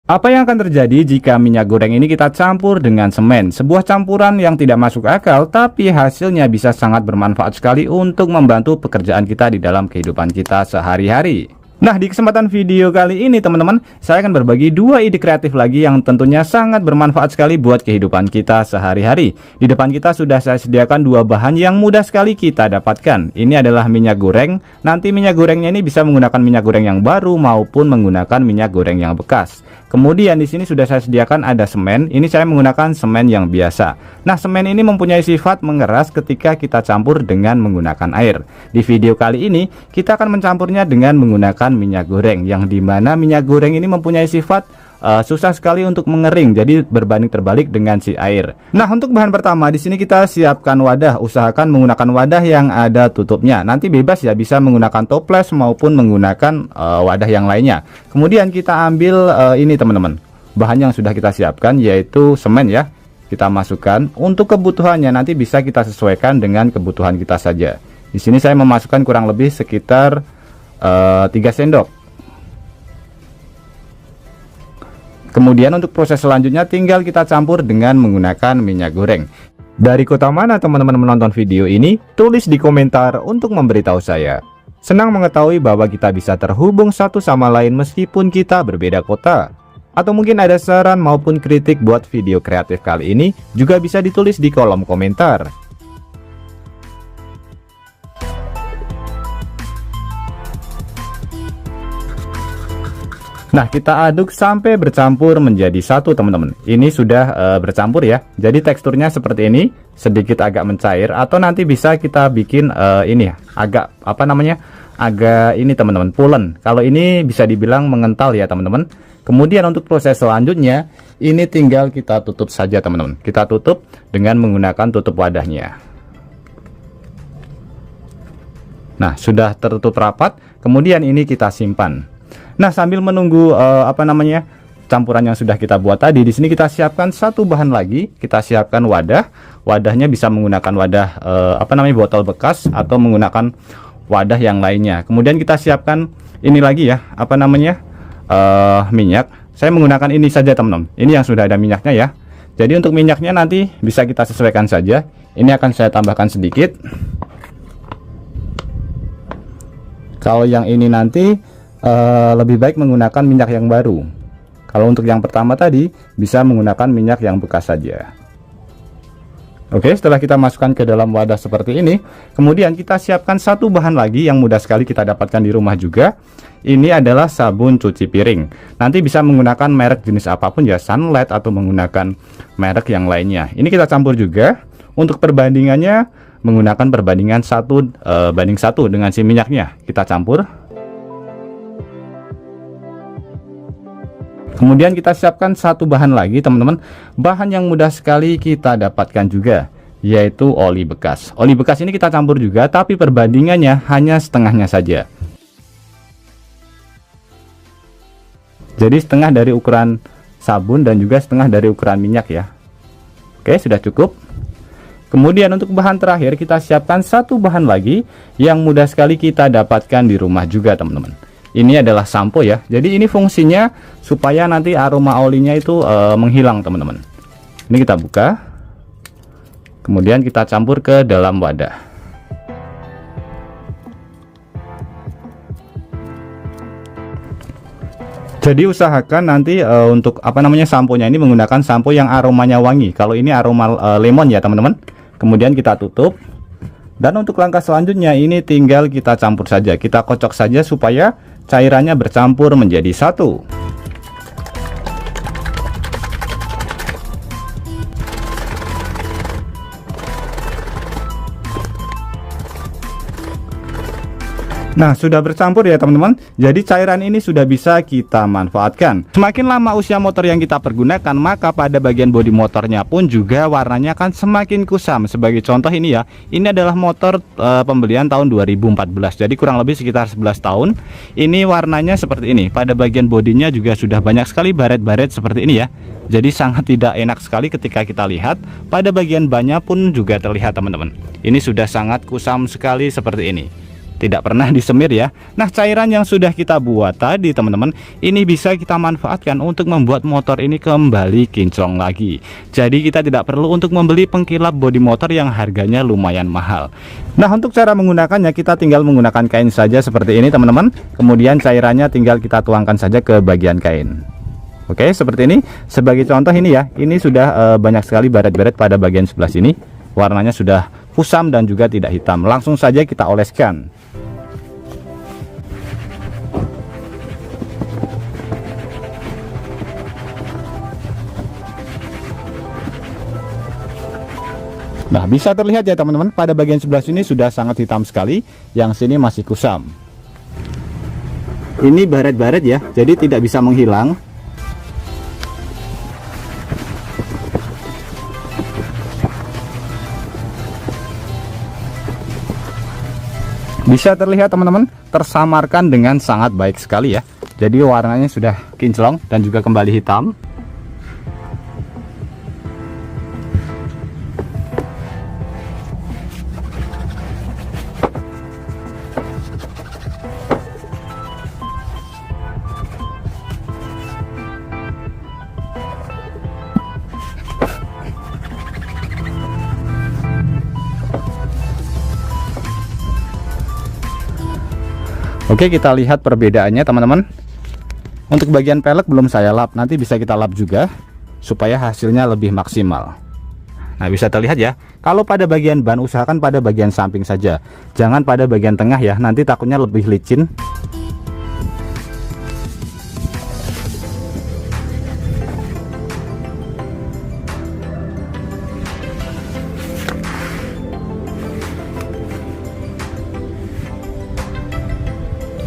Apa yang akan terjadi jika minyak goreng ini kita campur dengan semen? Sebuah campuran yang tidak masuk akal, tapi hasilnya bisa sangat bermanfaat sekali untuk membantu pekerjaan kita di dalam kehidupan kita sehari-hari. Nah, di kesempatan video kali ini teman-teman, saya akan berbagi dua ide kreatif lagi yang tentunya sangat bermanfaat sekali buat kehidupan kita sehari-hari. Di depan kita sudah saya sediakan dua bahan yang mudah sekali kita dapatkan. Ini adalah minyak goreng. Nanti minyak gorengnya ini bisa menggunakan minyak goreng yang baru maupun menggunakan minyak goreng yang bekas. Kemudian di sini sudah saya sediakan ada semen. Ini saya menggunakan semen yang biasa. Nah, semen ini mempunyai sifat mengeras ketika kita campur dengan menggunakan air. Di video kali ini kita akan mencampurnya dengan menggunakan minyak goreng, yang dimana minyak goreng ini mempunyai sifat susah sekali untuk mengering, jadi berbanding terbalik dengan si air. Nah, untuk bahan pertama di sini kita siapkan wadah. Usahakan menggunakan wadah yang ada tutupnya. Nanti bebas ya, bisa menggunakan toples maupun menggunakan wadah yang lainnya. Kemudian kita ambil ini teman-teman, bahan yang sudah kita siapkan yaitu semen ya. Kita masukkan. Untuk kebutuhannya nanti bisa kita sesuaikan dengan kebutuhan kita saja. Di sini saya memasukkan kurang lebih sekitar 3 sendok. Kemudian untuk proses selanjutnya tinggal kita campur dengan menggunakan minyak goreng. Dari kota mana teman-teman menonton video ini? Tulis di komentar untuk memberitahu saya. Senang mengetahui bahwa kita bisa terhubung satu sama lain meskipun kita berbeda kota. Atau mungkin ada saran maupun kritik buat video kreatif kali ini juga bisa ditulis di kolom komentar. Nah, kita aduk sampai bercampur menjadi satu teman-teman. Ini sudah bercampur ya. Jadi teksturnya seperti ini, sedikit agak mencair, atau nanti bisa kita bikin ini ya, agak agak ini teman-teman, pulen. Kalau ini bisa dibilang mengental ya teman-teman. Kemudian untuk proses selanjutnya, ini tinggal kita tutup saja teman-teman. Kita tutup dengan menggunakan tutup wadahnya. Nah, sudah tertutup rapat. Kemudian ini kita simpan. Nah, sambil menunggu campuran yang sudah kita buat tadi, di sini kita siapkan satu bahan lagi. Kita siapkan wadah. Wadahnya bisa menggunakan wadah botol bekas atau menggunakan wadah yang lainnya. Kemudian kita siapkan ini lagi ya, minyak. Saya menggunakan ini saja teman-teman. Ini yang sudah ada minyaknya ya. Jadi untuk minyaknya nanti bisa kita sesuaikan saja. Ini akan saya tambahkan sedikit. Kalau yang ini nanti lebih baik menggunakan minyak yang baru. Kalau untuk yang pertama tadi bisa menggunakan minyak yang bekas saja. Oke, setelah kita masukkan ke dalam wadah seperti ini, kemudian kita siapkan satu bahan lagi yang mudah sekali kita dapatkan di rumah juga. Ini adalah sabun cuci piring. Nanti bisa menggunakan merek jenis apapun ya, Sunlight atau menggunakan merek yang lainnya. Ini kita campur juga. Untuk perbandingannya menggunakan perbandingan 1:1 dengan si minyaknya. Kita campur. Kemudian kita siapkan satu bahan lagi teman-teman. Bahan yang mudah sekali kita dapatkan juga, yaitu oli bekas. Oli bekas ini kita campur juga, tapi perbandingannya hanya setengahnya saja. Jadi setengah dari ukuran sabun dan juga setengah dari ukuran minyak ya. Oke, sudah cukup. Kemudian untuk bahan terakhir kita siapkan satu bahan lagi yang mudah sekali kita dapatkan di rumah juga teman-teman. Ini adalah sampo ya. Jadi ini fungsinya supaya nanti aroma olinya itu menghilang teman-teman. Ini kita buka. Kemudian kita campur ke dalam wadah. Jadi usahakan nanti untuk samponya ini menggunakan sampo yang aromanya wangi. Kalau ini aroma lemon ya teman-teman. Kemudian kita tutup. Dan untuk langkah selanjutnya ini tinggal kita campur saja. Kita kocok saja supaya cairannya bercampur menjadi satu. Nah, sudah bercampur ya teman-teman. Jadi cairan ini sudah bisa kita manfaatkan. Semakin lama usia motor yang kita pergunakan, maka pada bagian bodi motornya pun juga warnanya akan semakin kusam. Sebagai contoh ini ya, ini adalah motor pembelian tahun 2014. Jadi kurang lebih sekitar 11 tahun. Ini warnanya seperti ini. Pada bagian bodinya juga sudah banyak sekali baret-baret seperti ini ya. Jadi sangat tidak enak sekali ketika kita lihat. Pada bagian bannya pun juga terlihat teman-teman. Ini sudah sangat kusam sekali seperti ini. tidak pernah disemir ya. Nah, cairan yang sudah kita buat tadi teman-teman, ini bisa kita manfaatkan untuk membuat motor ini kembali kinclong lagi. Jadi kita tidak perlu untuk membeli pengkilap bodi motor yang harganya lumayan mahal. Nah, untuk cara menggunakannya kita tinggal menggunakan kain saja seperti ini teman-teman. Kemudian cairannya tinggal kita tuangkan saja ke bagian kain. Oke, seperti ini. Sebagai contoh ini ya, ini sudah banyak sekali baret-baret pada bagian sebelah sini. Warnanya sudah kusam dan juga tidak hitam. Langsung saja kita oleskan. Nah, bisa terlihat ya teman-teman, pada bagian sebelah sini sudah sangat hitam sekali, yang sini masih kusam. Ini baret-baret ya, jadi tidak bisa menghilang. Bisa terlihat teman-teman, tersamarkan dengan sangat baik sekali ya. Jadi warnanya sudah kinclong dan juga kembali hitam. Oke, kita lihat perbedaannya teman-teman. Untuk bagian pelek belum saya lap, nanti bisa kita lap juga supaya hasilnya lebih maksimal. Nah, bisa terlihat ya, kalau pada bagian ban usahakan pada bagian samping saja, jangan pada bagian tengah ya, nanti takutnya lebih licin.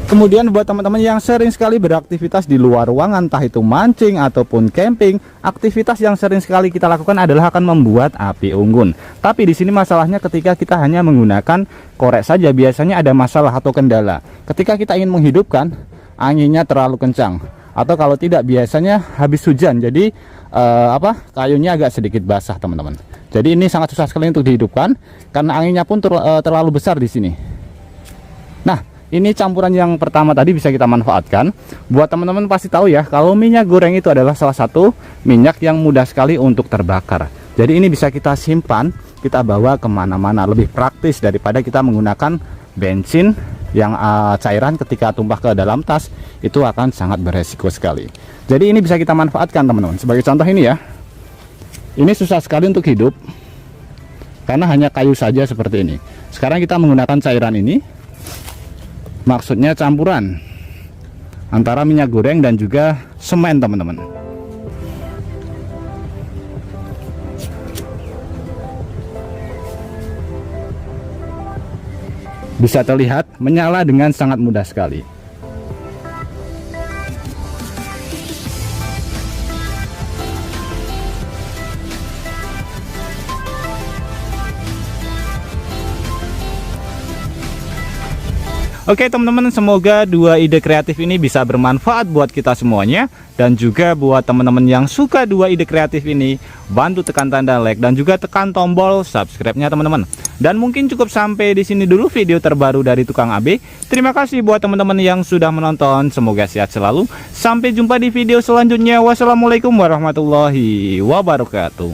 Kemudian buat teman-teman yang sering sekali beraktivitas di luar ruangan, entah itu mancing ataupun camping, aktivitas yang sering sekali kita lakukan adalah akan membuat api unggun. Tapi di sini masalahnya ketika kita hanya menggunakan korek saja, biasanya ada masalah atau kendala. Ketika kita ingin menghidupkan, anginnya terlalu kencang, atau kalau tidak biasanya habis hujan, jadi kayunya agak sedikit basah teman-teman. Jadi ini sangat susah sekali untuk dihidupkan karena anginnya pun terlalu besar di sini. Nah, ini campuran yang pertama tadi bisa kita manfaatkan. Buat teman-teman pasti tahu ya, kalau minyak goreng itu adalah salah satu minyak yang mudah sekali untuk terbakar. Jadi ini bisa kita simpan, kita bawa kemana-mana, lebih praktis daripada kita menggunakan bensin yang cairan ketika tumpah ke dalam tas, itu akan sangat beresiko sekali. Jadi ini bisa kita manfaatkan teman-teman. Sebagai contoh ini ya, ini susah sekali untuk hidup karena hanya kayu saja seperti ini. Sekarang kita menggunakan cairan ini. Maksudnya campuran antara minyak goreng dan juga semen teman-teman. Bisa terlihat menyala dengan sangat mudah sekali. Oke teman-teman, semoga dua ide kreatif ini bisa bermanfaat buat kita semuanya. Dan juga buat teman-teman yang suka dua ide kreatif ini, bantu tekan tanda like dan juga tekan tombol subscribe-nya teman-teman. Dan mungkin cukup sampai di sini dulu video terbaru dari Tukang AB. Terima kasih buat teman-teman yang sudah menonton. Semoga sehat selalu. Sampai jumpa di video selanjutnya. Wassalamualaikum warahmatullahi wabarakatuh.